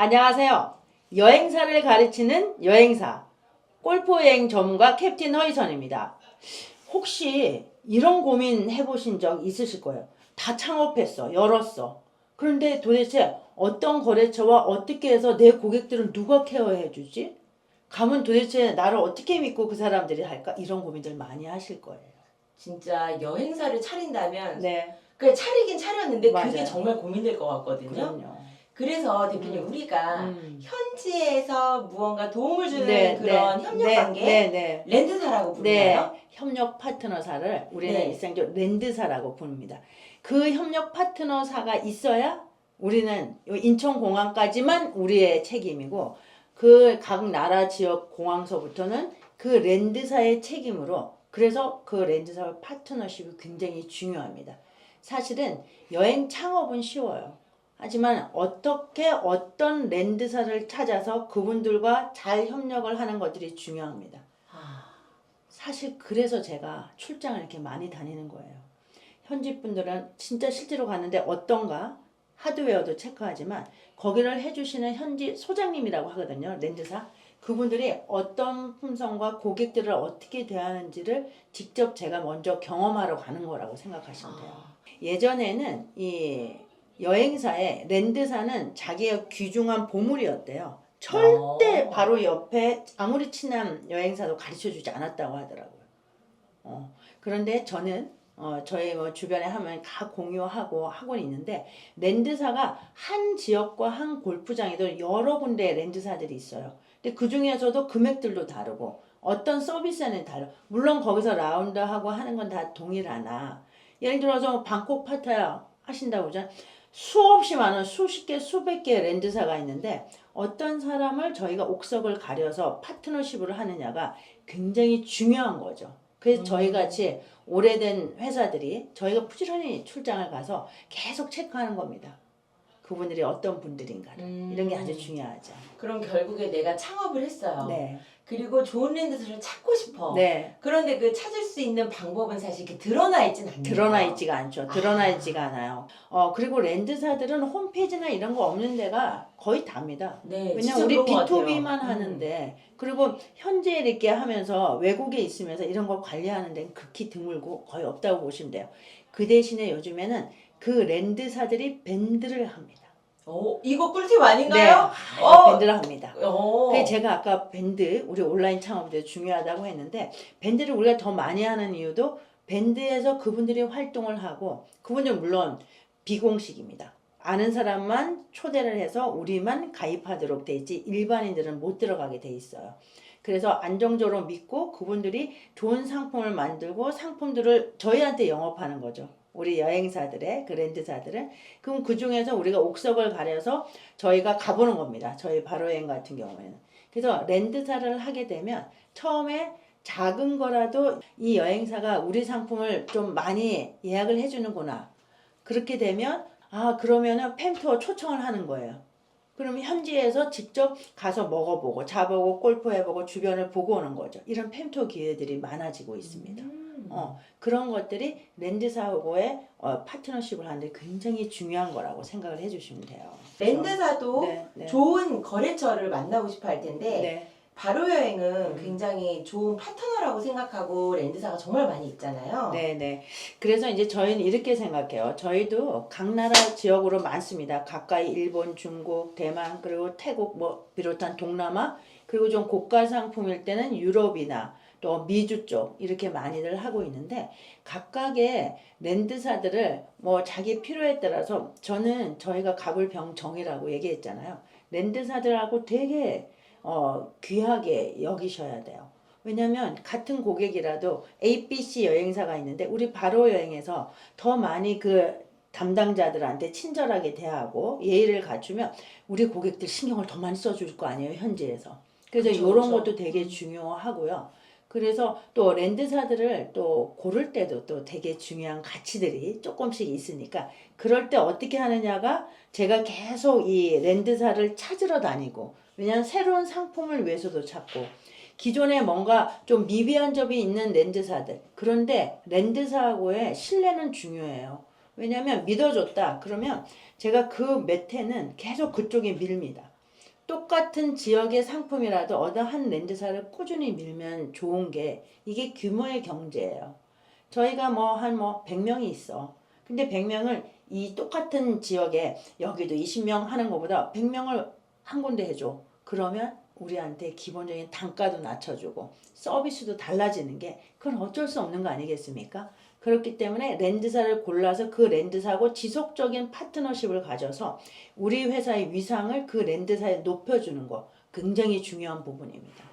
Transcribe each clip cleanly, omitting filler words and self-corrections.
안녕하세요. 여행사를 가르치는 여행사, 골프여행 전문가 캡틴 허이선입니다. 혹시 이런 고민 해보신 적 있으실 거예요. 다 창업했어, 열었어. 그런데 도대체 어떤 거래처와 어떻게 해서 내 고객들은 누가 케어해 주지? 가면 도대체 나를 어떻게 믿고 그 사람들이 할까? 이런 고민들 많이 하실 거예요. 진짜 여행사를 차린다면 네, 그 차리긴 차렸는데 그게 맞아요. 정말 고민될 것 같거든요. 그럼요. 그래서 대표님 우리가 현지에서 무언가 도움을 주는 그런 협력 관계 네. 랜드사라고 부르나요? 네, 협력 파트너사를 우리는 네. 일상적으로 랜드사라고 부릅니다. 그 협력 파트너사가 있어야 우리는 인천공항까지만 우리의 책임이고 그 각 나라 지역 공항서부터는 그 랜드사의 책임으로 그래서 그 랜드사 파트너십이 굉장히 중요합니다. 사실은 여행 창업은 쉬워요. 하지만 어떻게 어떤 랜드사를 찾아서 그분들과 잘 협력을 하는 것들이 중요합니다. 사실 그래서 제가 출장을 이렇게 많이 다니는 거예요. 현지 분들은 진짜 실제로 갔는데 어떤가 하드웨어도 체크하지만 거기를 해주시는 현지 소장님이라고 하거든요. 랜드사. 그분들이 어떤 품성과 고객들을 어떻게 대하는지를 직접 제가 먼저 경험하러 가는 거라고 생각하시면 돼요. 예전에는 이 여행사의 랜드사는 자기의 귀중한 보물이었대요. 절대 바로 옆에 아무리 친한 여행사도 가르쳐주지 않았다고 하더라고요. 그런데 저는 저희 뭐 주변에 하면 다 공유하고 하고 있는데 랜드사가 한 지역과 한 골프장에도 여러 군데 랜드사들이 있어요. 근데 그 중에서도 금액들도 다르고 어떤 서비스는 달라. 물론 거기서 라운드하고 하는 건 다 동일하나. 예를 들어서 방콕 파타야 하신다고 하잖아요. 수없이 많은 수십 개 수백 개의 랜드사가 있는데 어떤 사람을 저희가 옥석을 가려서 파트너십을 하느냐가 굉장히 중요한 거죠. 그래서 저희 같이 오래된 회사들이 저희가 부지런히 출장을 가서 계속 체크하는 겁니다. 그분들이 어떤 분들인가를. 이런 게 아주 중요하죠. 그럼 결국에 내가 창업을 했어요. 네. 그리고 좋은 랜드사를 찾고 싶어. 네. 그런데 그 찾을 수 있는 방법은 사실 이렇게 드러나 있진 않네요. 드러나 있지가 않죠. 드러나 있지가 않아요. 그리고 랜드사들은 홈페이지나 이런 거 없는 데가 거의 답니다. 네, 왜냐면 우리 그런 것 같아요. B2B만 하는데 그리고 현재 이렇게 하면서 외국에 있으면서 이런 걸 관리하는 데는 극히 드물고 거의 없다고 보시면 돼요. 그 대신에 요즘에는 그 랜드사들이 밴드를 합니다. 이거 꿀팁 네, 아닌가요? 밴드를 합니다. 그래서 제가 아까 밴드 우리 온라인 창업에 중요하다고 했는데 밴드를 우리가 더 많이 하는 이유도 밴드에서 그분들이 활동을 하고 그분들은 물론 비공식입니다. 아는 사람만 초대를 해서 우리만 가입하도록 돼 있지 일반인들은 못 들어가게 돼 있어요. 그래서 안정적으로 믿고 그분들이 좋은 상품을 만들고 상품들을 저희한테 영업하는 거죠. 우리 여행사들의 그 랜드사들은. 그럼 그 중에서 우리가 옥석을 가려서 저희가 가보는 겁니다. 저희 바로여행 같은 경우에는. 그래서 랜드사를 하게 되면 처음에 작은 거라도 이 여행사가 우리 상품을 좀 많이 예약을 해주는구나. 그렇게 되면 그러면은 팸투어 초청을 하는 거예요. 그럼 현지에서 직접 가서 먹어보고 자보고 골프해보고 주변을 보고 오는 거죠. 이런 팸투어 기회들이 많아지고 있습니다. 그런 것들이 랜드사하고의 파트너십을 하는데 굉장히 중요한 거라고 생각을 해주시면 돼요. 랜드사도 네. 좋은 거래처를 만나고 싶어 할 텐데 네. 바로여행은 굉장히 좋은 파트너라고 생각하고 랜드사가 정말 많이 있잖아요. 네. 그래서 이제 저희는 이렇게 생각해요. 저희도 각 나라 지역으로 많습니다. 가까이 일본, 중국, 대만, 그리고 태국 뭐 비롯한 동남아, 그리고 좀 고가 상품일 때는 유럽이나 또 미주 쪽 이렇게 많이들 하고 있는데 각각의 랜드사들을 뭐 자기 필요에 따라서 저는 저희가 가볼 병정이라고 얘기했잖아요. 랜드사들하고 되게 귀하게 여기셔야 돼요. 왜냐면 같은 고객이라도 ABC 여행사가 있는데 우리 바로 여행에서 더 많이 그 담당자들한테 친절하게 대하고 예의를 갖추면 우리 고객들 신경을 더 많이 써줄 거 아니에요, 현지에서. 그래서 이런 것도 되게 중요하고요. 그래서 또 랜드사들을 또 고를 때도 또 되게 중요한 가치들이 조금씩 있으니까 그럴 때 어떻게 하느냐가 제가 계속 이 랜드사를 찾으러 다니고 왜냐하면 새로운 상품을 위해서도 찾고 기존에 뭔가 좀 미비한 점이 있는 랜드사들 그런데 랜드사하고의 신뢰는 중요해요. 왜냐하면 믿어줬다 그러면 제가 그 몇 해는 계속 그쪽에 밀니다. 똑같은 지역의 상품이라도 어느 한 렌즈사를 꾸준히 밀면 좋은 게 이게 규모의 경제예요. 저희가 한 100명이 있어. 근데 100명을 이 똑같은 지역에 여기도 20명 하는 것보다 100명을 한 군데 해줘. 그러면 우리한테 기본적인 단가도 낮춰주고 서비스도 달라지는 게 그건 어쩔 수 없는 거 아니겠습니까? 그렇기 때문에 렌즈사를 골라서 그 렌즈사하고 지속적인 파트너십을 가져서 우리 회사의 위상을 그 렌즈사에 높여주는 거 굉장히 중요한 부분입니다.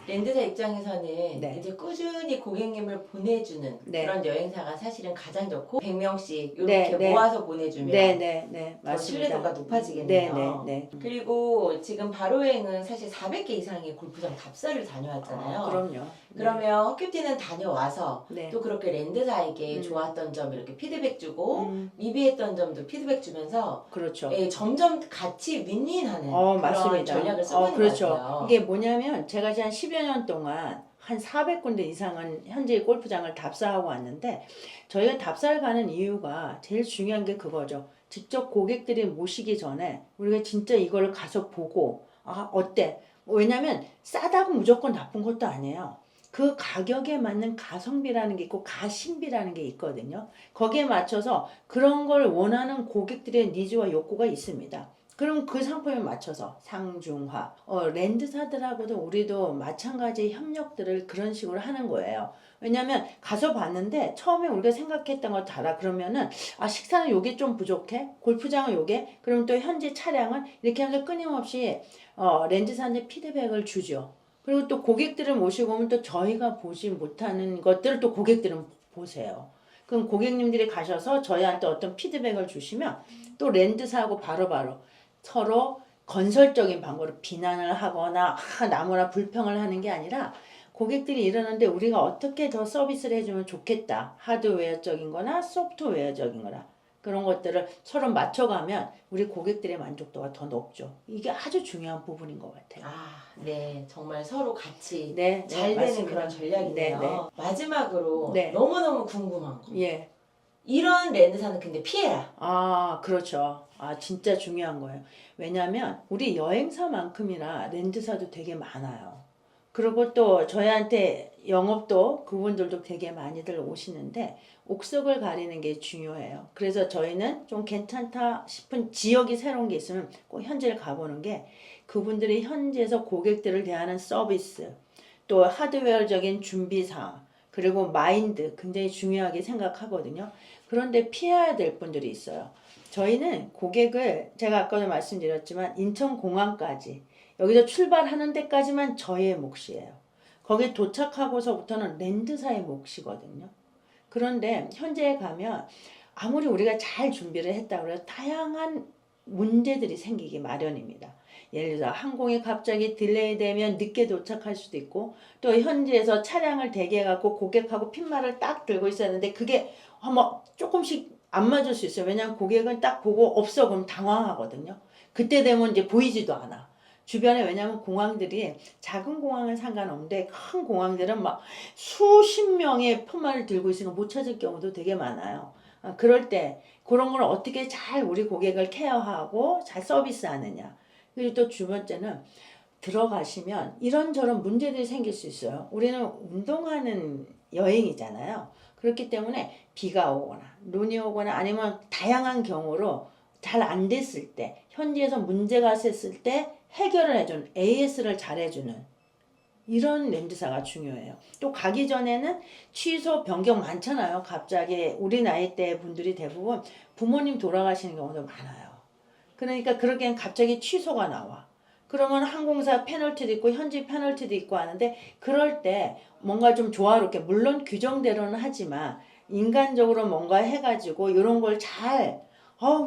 렌즈사 입장에서는 네. 이제 꾸준히 고객님을 보내주는 네. 그런 여행사가 사실은 가장 좋고 100명씩 이렇게 네, 네. 모아서 보내주면 네, 더 맞습니다. 신뢰도가 높아지겠네요. 네. 그리고 지금 바로여행은 사실 400개 이상의 골프장 답사를 다녀왔잖아요. 그럼요. 그러면 헛큐티는 다녀와서 네. 또 그렇게 렌즈사에게 좋았던 점 이렇게 피드백 주고 음, 미비했던 점도 피드백 주면서 그렇죠. 예, 점점 같이 윈윈하는 그런 맞습니다. 전략을 쓰고 있는 그렇죠. 것 같아요. 이게 뭐냐면 제가 지금 한 10여 년 동안 한 400군데 이상은 현재 골프장을 답사하고 왔는데 저희가 답사를 가는 이유가 제일 중요한 게 그거죠. 직접 고객들이 모시기 전에 우리가 진짜 이걸 가서 보고 어때? 왜냐면 싸다고 무조건 나쁜 것도 아니에요. 그 가격에 맞는 가성비라는 게 있고 가심비라는 게 있거든요. 거기에 맞춰서 그런 걸 원하는 고객들의 니즈와 욕구가 있습니다. 그럼 그 상품에 맞춰서 상중하, 렌즈사들하고도 우리도 마찬가지 협력들을 그런 식으로 하는 거예요. 왜냐면 가서 봤는데 처음에 우리가 생각했던 거 달아. 그러면은 식사는 요게 좀 부족해? 골프장은 요게? 그럼 또 현지 차량은 이렇게 하면서 끊임없이 렌즈사한테 피드백을 주죠. 그리고 또 고객들을 모시고 오면 또 저희가 보지 못하는 것들을 또 고객들은 보세요. 그럼 고객님들이 가셔서 저희한테 어떤 피드백을 주시면 또 렌즈사하고 바로바로 서로 건설적인 방법으로 비난을 하거나 나무나 불평을 하는 게 아니라 고객들이 이러는데 우리가 어떻게 더 서비스를 해주면 좋겠다. 하드웨어적인 거나 소프트웨어적인 거나 그런 것들을 서로 맞춰가면 우리 고객들의 만족도가 더 높죠. 이게 아주 중요한 부분인 것 같아요. 네. 정말 서로 같이 네, 잘 되는 맞습니다. 그런 전략이네요. 네. 마지막으로 네. 너무너무 궁금한 거. 예. 이런 렌즈사는 근데 피해라. 그렇죠. 진짜 중요한 거예요. 왜냐하면 우리 여행사만큼이나 렌즈사도 되게 많아요. 그리고 또 저희한테 영업도 그분들도 되게 많이들 오시는데 옥석을 가리는 게 중요해요. 그래서 저희는 좀 괜찮다 싶은 지역이 새로운 게 있으면 꼭 현지를 가보는 게 그분들이 현지에서 고객들을 대하는 서비스, 또 하드웨어적인 준비사항, 그리고 마인드 굉장히 중요하게 생각하거든요. 그런데 피해야 될 분들이 있어요. 저희는 고객을 제가 아까도 말씀드렸지만 인천공항까지 여기서 출발하는 데까지만 저희의 몫이에요. 거기 도착하고서부터는 렌즈사의 몫이거든요. 그런데 현재에 가면 아무리 우리가 잘 준비를 했다고 해도 다양한 문제들이 생기기 마련입니다. 예를 들어 항공이 갑자기 딜레이 되면 늦게 도착할 수도 있고 또 현지에서 차량을 대기해갖고 고객하고 핀말을 딱 들고 있었는데 그게 조금씩 안 맞을 수 있어요. 왜냐하면 고객은 딱 보고 없어 그럼 당황하거든요. 그때 되면 이제 보이지도 않아. 주변에 왜냐하면 공항들이 작은 공항은 상관없는데 큰 공항들은 막 수십 명의 핀말을 들고 있으면 못 찾을 경우도 되게 많아요. 그럴 때 그런 걸 어떻게 잘 우리 고객을 케어하고 잘 서비스하느냐. 그리고 또 두 번째는 들어가시면 이런저런 문제들이 생길 수 있어요. 우리는 운동하는 여행이잖아요. 그렇기 때문에 비가 오거나 눈이 오거나 아니면 다양한 경우로 잘 안 됐을 때 현지에서 문제가 있었을 때 해결을 해주는 AS를 잘 해주는 이런 렌즈사가 중요해요. 또 가기 전에는 취소 변경 많잖아요. 갑자기 우리 나이대 분들이 대부분 부모님 돌아가시는 경우도 많아요. 그러니까 그러기엔 갑자기 취소가 나와. 그러면 항공사 페널티도 있고 현지 페널티도 있고 하는데 그럴 때 뭔가 좀 조화롭게 물론 규정대로는 하지만 인간적으로 뭔가 해가지고 이런 걸 잘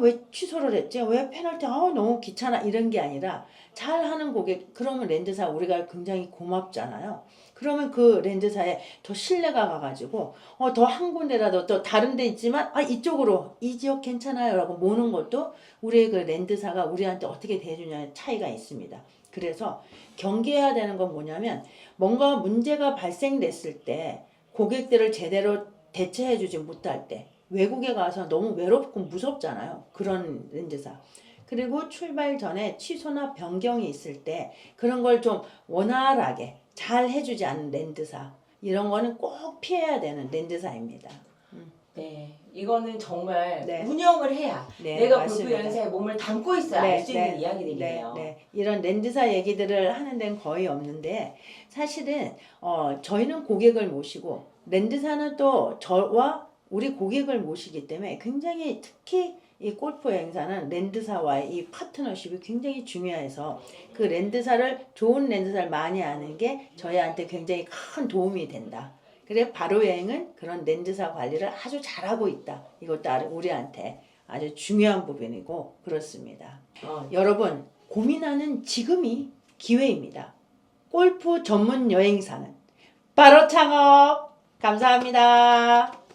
왜 취소를 했지? 왜 페널티? 너무 귀찮아. 이런 게 아니라 잘 하는 고객 그러면 렌즈사 우리가 굉장히 고맙잖아요. 그러면 그 렌즈사에 더 신뢰가 가가지고 더 한 군데라도 또 다른 데 있지만 이쪽으로 이 지역 괜찮아요 라고 모는 것도 우리의 그 렌즈사가 우리한테 어떻게 대해주냐의 차이가 있습니다. 그래서 경계해야 되는 건 뭐냐면 뭔가 문제가 발생됐을 때 고객들을 제대로 대처해주지 못할 때 외국에 가서 너무 외롭고 무섭잖아요. 그런 렌즈사. 그리고 출발 전에 취소나 변경이 있을 때 그런 걸 좀 원활하게 잘 해주지 않는 랜드사, 이런 거는 꼭 피해야 되는 랜드사입니다. 네, 이거는 정말 네. 운영을 해야 네, 내가 맞습니다. 골프 연사에 몸을 담고 있어야 알 수 있는 이야기들이네요. 이런 랜드사 얘기들을 하는 데는 거의 없는데, 사실은 저희는 고객을 모시고 랜드사는 또 저와 우리 고객을 모시기 때문에 굉장히, 특히 이 골프 행사는 랜드사와의 이 파트너십이 굉장히 중요해서 그 랜드사를, 좋은 랜드사를 많이 아는 게 저희한테 굉장히 큰 도움이 된다. 그래 바로 여행은 그런 랜드사 관리를 아주 잘하고 있다. 이것도 우리한테 아주 중요한 부분이고 그렇습니다. 여러분, 고민하는 지금이 기회입니다. 골프 전문 여행사는 바로 창업. 감사합니다.